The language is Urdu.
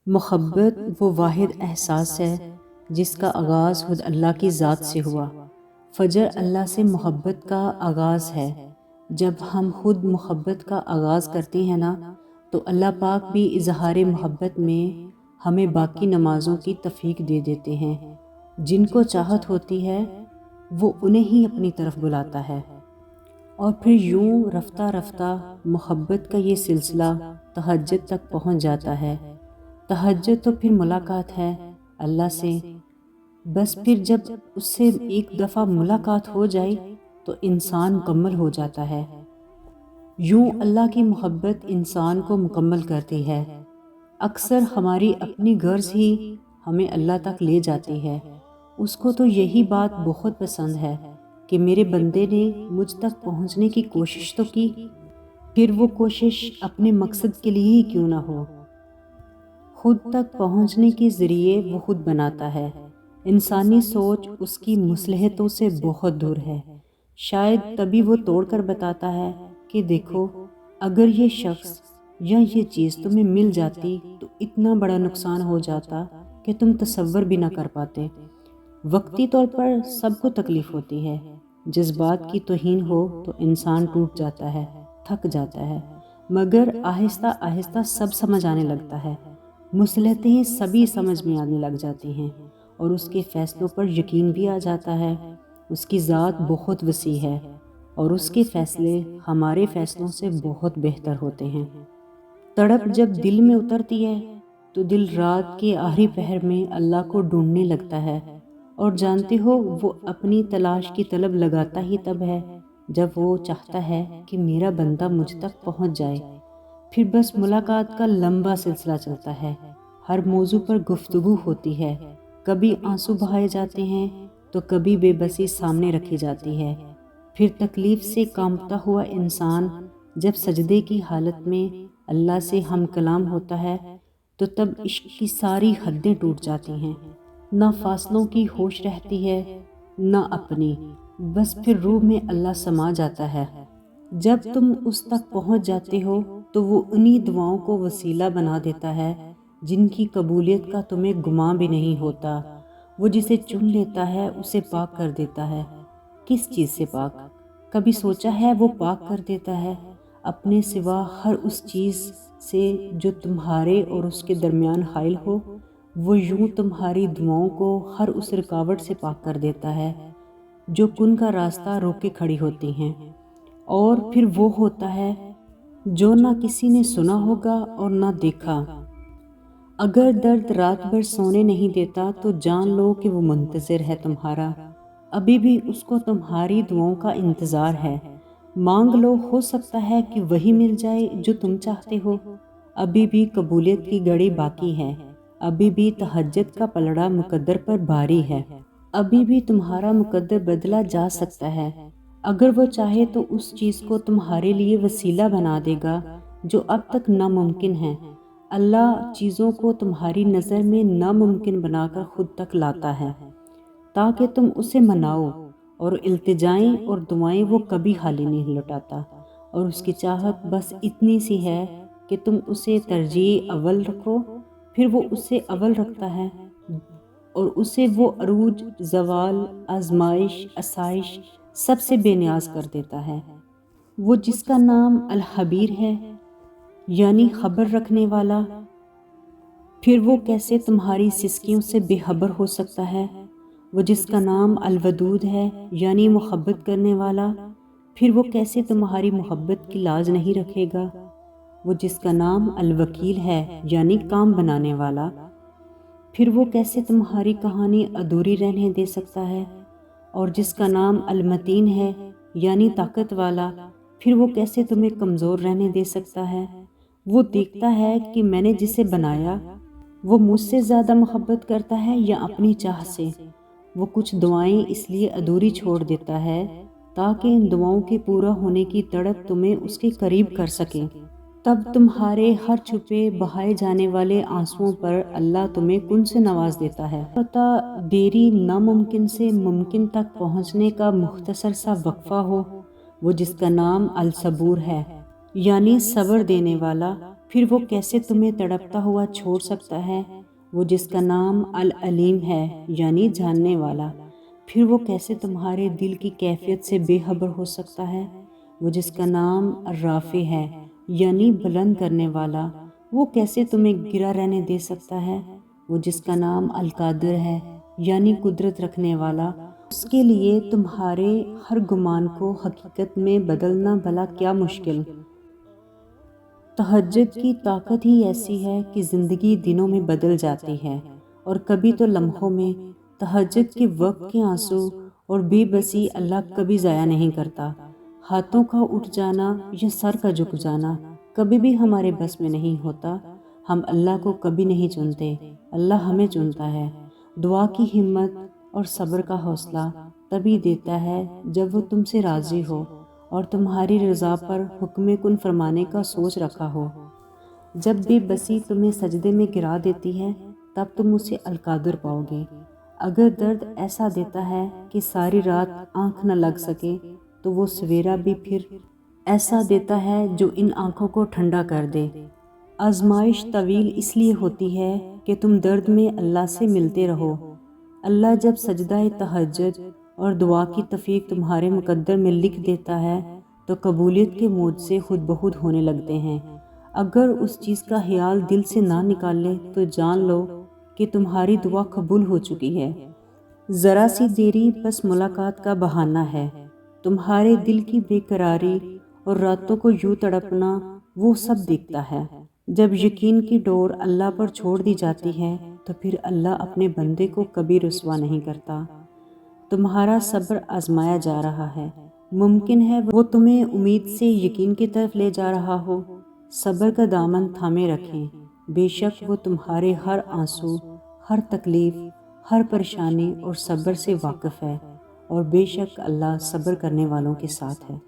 محبت وہ واحد احساس ہے جس کا آغاز خود اللہ کی ذات سے ہوا۔ فجر اللہ سے محبت کا آغاز ہے۔ جب ہم خود محبت کا آغاز کرتے ہیں نا تو اللہ پاک بھی اظہار محبت میں ہمیں باقی نمازوں کی توفیق دے دیتے ہیں۔ جن کو چاہت ہوتی ہے وہ انہیں ہی اپنی طرف بلاتا ہے، اور پھر یوں رفتہ رفتہ محبت کا یہ سلسلہ تہجد تک پہنچ جاتا ہے۔ تہجد تو پھر ملاقات ہے اللہ سے۔ بس پھر جب اس سے ایک دفعہ ملاقات ہو جائے تو انسان مکمل ہو جاتا ہے۔ یوں اللہ کی محبت انسان کو مکمل کرتی ہے۔ اکثر ہماری اپنی غرض ہی ہمیں اللہ تک لے جاتی ہے۔ اس کو تو یہی بات بہت پسند ہے کہ میرے بندے نے مجھ تک پہنچنے کی کوشش تو کی، پھر وہ کوشش اپنے مقصد کے لیے ہی کیوں نہ ہو۔ خود تک پہنچنے کے ذریعے وہ خود بناتا ہے۔ انسانی سوچ اس کی مصلحتوں سے بہت دور ہے۔ شاید تبھی وہ توڑ کر بتاتا ہے کہ دیکھو، اگر یہ شخص یا یہ چیز تمہیں مل جاتی تو اتنا بڑا نقصان ہو جاتا کہ تم تصور بھی نہ کر پاتے۔ وقتی طور پر سب کو تکلیف ہوتی ہے، جذبات کی توہین ہو تو انسان ٹوٹ جاتا ہے، تھک جاتا ہے، مگر آہستہ آہستہ سب سمجھ آنے لگتا ہے۔ مصلحتیں سبھی سمجھ میں آنے لگ جاتی ہیں اور اس کے فیصلوں پر یقین بھی آ جاتا ہے۔ اس کی ذات بہت وسیع ہے اور اس کے فیصلے ہمارے فیصلوں سے بہت بہتر ہوتے ہیں۔ تڑپ جب دل میں اترتی ہے تو دل رات کے آخری پہر میں اللہ کو ڈھونڈنے لگتا ہے، اور جانتے ہو وہ اپنی تلاش کی طلب لگاتا ہی تب ہے جب وہ چاہتا ہے کہ میرا بندہ مجھ تک پہنچ جائے۔ پھر بس ملاقات کا لمبا سلسلہ چلتا ہے، ہر موضوع پر گفتگو ہوتی ہے، کبھی آنسو بہائے جاتے ہیں تو کبھی بے بسی سامنے رکھی جاتی ہے۔ پھر تکلیف سے کانپتا ہوا انسان جب سجدے کی حالت میں اللہ سے ہم کلام ہوتا ہے تو تب عشق کی ساری حدیں ٹوٹ جاتی ہیں۔ نہ فاصلوں کی ہوش رہتی ہے نہ اپنی، بس پھر روح میں اللہ سما جاتا ہے۔ جب تم اس تک پہنچ جاتے ہو تو وہ انہی دعاؤں کو وسیلہ بنا دیتا ہے جن کی قبولیت کا تمہیں گمان بھی نہیں ہوتا۔ وہ جسے چن لیتا ہے اسے پاک کر دیتا ہے۔ کس چیز سے پاک؟ کبھی سوچا ہے وہ پاک کر دیتا ہے اپنے سوا ہر اس چیز سے جو تمہارے اور اس کے درمیان حائل ہو۔ وہ یوں تمہاری دعاؤں کو ہر اس رکاوٹ سے پاک کر دیتا ہے جو کن کا راستہ روک کے کھڑی ہوتی ہیں۔ اور پھر وہ ہوتا ہے جو نہ کسی نے سنا ہوگا اور نہ دیکھا۔ اگر درد رات بھر سونے نہیں دیتا تو جان لو کہ وہ منتظر ہے تمہارا، ابھی بھی اس کو تمہاری دعاؤں کا انتظار ہے۔ مانگ لو، ہو سکتا ہے کہ وہی مل جائے جو تم چاہتے ہو۔ ابھی بھی قبولیت کی گھڑی باقی ہے، ابھی بھی تہجد کا پلڑا مقدر پر بھاری ہے، ابھی بھی تمہارا مقدر بدلا جا سکتا ہے۔ اگر وہ چاہے تو اس چیز کو تمہارے لیے وسیلہ بنا دے گا جو اب تک ناممکن ہے۔ اللہ چیزوں کو تمہاری نظر میں ناممکن بنا کر خود تک لاتا ہے تاکہ تم اسے مناؤ، اور التجائیں اور دعائیں وہ کبھی خالی نہیں لوٹاتا۔ اور اس کی چاہت بس اتنی سی ہے کہ تم اسے ترجیح اول رکھو، پھر وہ اسے اول رکھتا ہے اور اسے وہ عروج، زوال، آزمائش، آسائش سب سے بے نیاز کر دیتا ہے۔ وہ جس کا نام الخبیر ہے یعنی خبر رکھنے والا، پھر وہ کیسے تمہاری سسکیوں سے بے خبر ہو سکتا ہے؟ وہ جس کا نام الودود ہے یعنی محبت کرنے والا، پھر وہ کیسے تمہاری محبت کی لاج نہیں رکھے گا؟ وہ جس کا نام الوکیل ہے یعنی کام بنانے والا، پھر وہ کیسے تمہاری کہانی ادھوری رہنے دے سکتا ہے؟ اور جس کا نام المتین ہے یعنی طاقت والا، پھر وہ کیسے تمہیں کمزور رہنے دے سکتا ہے؟ وہ دیکھتا ہے کہ میں نے جسے بنایا وہ مجھ سے زیادہ محبت کرتا ہے یا اپنی چاہ سے۔ وہ کچھ دعائیں اس لیے ادھوری چھوڑ دیتا ہے تاکہ ان دعاؤں کے پورا ہونے کی تڑپ تمہیں اس کے قریب کر سکے۔ تب تمہارے ہر چھپے بہائے جانے والے آنسوؤں پر اللہ تمہیں کن سے نواز دیتا ہے۔ پتہ دیری ناممکن سے ممکن تک پہنچنے کا مختصر سا وقفہ ہو۔ وہ جس کا نام الصبور ہے یعنی صبر دینے والا، پھر وہ کیسے تمہیں تڑپتا ہوا چھوڑ سکتا ہے، وہ جس کا نام العلیم ہے یعنی جاننے والا۔ پھر وہ کیسے تمہارے دل کی کیفیت سے بے خبر ہو سکتا ہے، وہ جس کا نام الرافع ہے یعنی بلند کرنے والا۔ وہ کیسے تمہیں گرا رہنے دے سکتا ہے، وہ جس کا نام القادر ہے یعنی قدرت رکھنے والا۔ اس کے لیے تمہارے ہر گمان کو حقیقت میں بدلنا بھلا کیا مشکل۔ تہجد کی طاقت ہی ایسی ہے کہ زندگی دنوں میں بدل جاتی ہے، اور کبھی تو لمحوں میں۔ تہجد کے وقت کے آنسو اور بے بسی اللہ کبھی ضائع نہیں کرتا۔ ہاتھوں کا اٹھ جانا یا سر کا جھک جانا کبھی بھی ہمارے بس میں نہیں ہوتا۔ ہم اللہ کو کبھی نہیں چنتے، اللہ ہمیں چنتا ہے۔ دعا کی ہمت اور صبر کا حوصلہ تبھی دیتا ہے جب وہ تم سے راضی ہو اور تمہاری رضا پر حکم کن فرمانے کا سوچ رکھا ہو۔ جب بے بسی تمہیں سجدے میں گرا دیتی ہے تب تم اسے القادر پاؤ گے۔ اگر درد ایسا دیتا ہے کہ ساری رات آنکھ نہ لگ سکے تو وہ سویرا بھی پھر ایسا دیتا ہے جو ان آنکھوں کو ٹھنڈا کر دے۔ آزمائش طویل اس لیے ہوتی ہے کہ تم درد میں اللہ سے ملتے رہو۔ اللہ جب سجدہ تہجد اور دعا کی توفیق تمہارے مقدر میں لکھ دیتا ہے تو قبولیت کے معجزے خود بخود ہونے لگتے ہیں۔ اگر اس چیز کا خیال دل سے نہ نکالے تو جان لو کہ تمہاری دعا قبول ہو چکی ہے۔ ذرا سی دیری بس ملاقات کا بہانہ ہے۔ تمہارے دل کی بے قراری اور راتوں کو یوں تڑپنا وہ سب دیکھتا ہے۔ جب یقین کی ڈور اللہ پر چھوڑ دی جاتی ہے تو پھر اللہ اپنے بندے کو کبھی رسوا نہیں کرتا۔ تمہارا صبر آزمایا جا رہا ہے، ممکن ہے وہ تمہیں امید سے یقین کی طرف لے جا رہا ہو۔ صبر کا دامن تھامے رکھیں، بے شک وہ تمہارے ہر آنسو، ہر تکلیف، ہر پریشانی اور صبر سے واقف ہے، اور بے شک اللہ صبر کرنے والوں کے ساتھ ہے۔